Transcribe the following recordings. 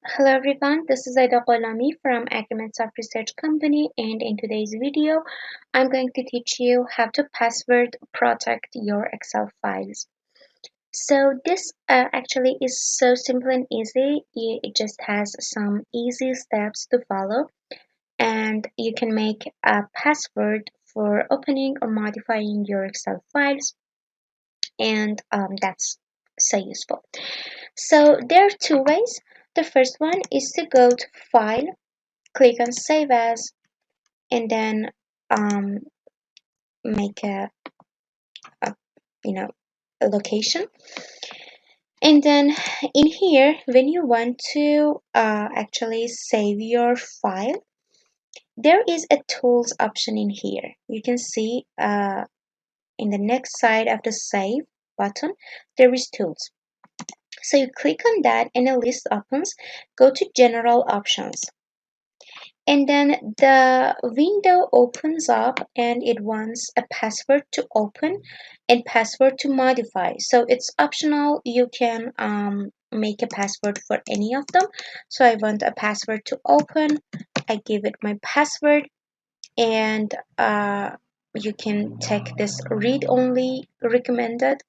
Hello everyone, this is Aida Kolami from Soft Research Company, and in today's video I'm going to teach you how to password protect your Excel files. So this actually is so simple and easy. It just has some easy steps to follow, and you can make a password for opening or modifying your Excel files, and that's so useful. So there are two ways. The first one is to go to File, click on Save As, and then um, make a you know a location. And then in here, when you want to actually save your file, there is a Tools option in here. You can see in the next side of the Save button, there is Tools. So you click on that and a list opens. Go to General Options. And then the window opens up and it wants a password to open and password to modify. So it's optional. You can make a password for any of them. So I want a password to open. I give it my password, and you can take this read only recommended,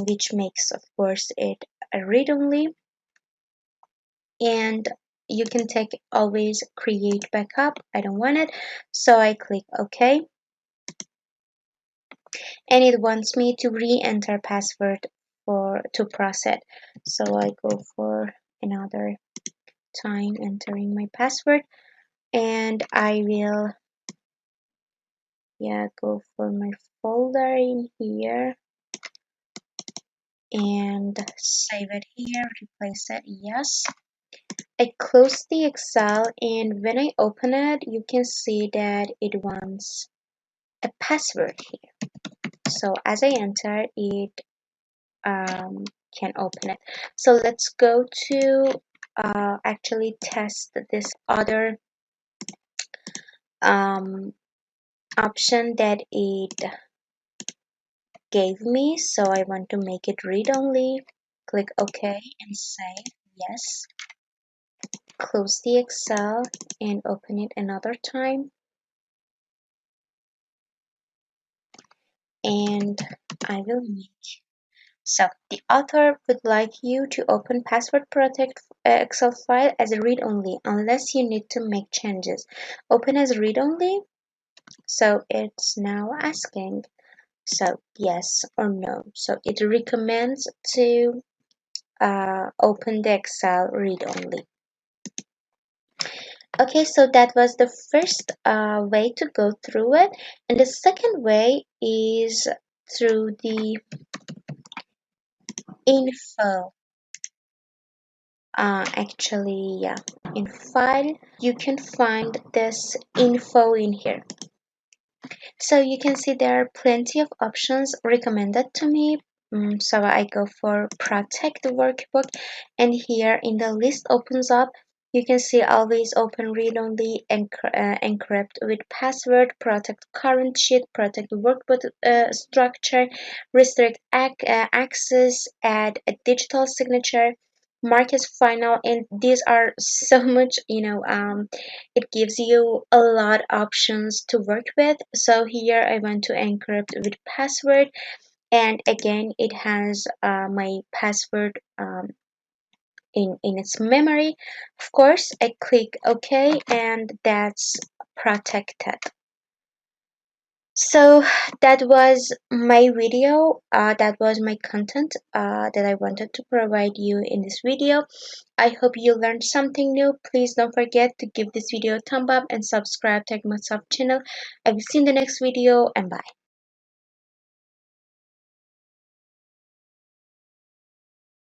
which makes of course it a read only. And you can take always create backup. I don't want it, so I click OK, and it wants me to re-enter password for to process. So I go for another time entering my password, and I will go for my folder in here and save it here, replace it, yes. I close the Excel, and when I open it, you can see that it wants a password here. So as I enter it, can open it. So let's go to actually test this other option that it gave me. So I want to make it read only. Click OK and save. Yes. Close the Excel and open it another time. And I will make. So the author would like you to open password protect Excel file as a read-only unless you need to make changes. Open as read-only. So it's now asking, so yes or no. So it recommends to open the Excel read-only. Okay, so that was the first way to go through it, and the second way is through the info. In file you can find this info in here. So you can see there are plenty of options recommended to me. So I go for protect the workbook, and here in the list opens up. You can see always open read only, encrypt with password, protect current sheet, protect workbook structure, restrict access, add a digital signature, mark as final, and these are so much, it gives you a lot options to work with. So here I want to encrypt with password, and again it has my password in its memory. Of course I click OK, and that's protected. So that was my video, that was my content that I wanted to provide you in this video. I hope you learned something new. Please don't forget to give this video a thumb up and subscribe to Microsoft channel. I will see you in the next video, and bye.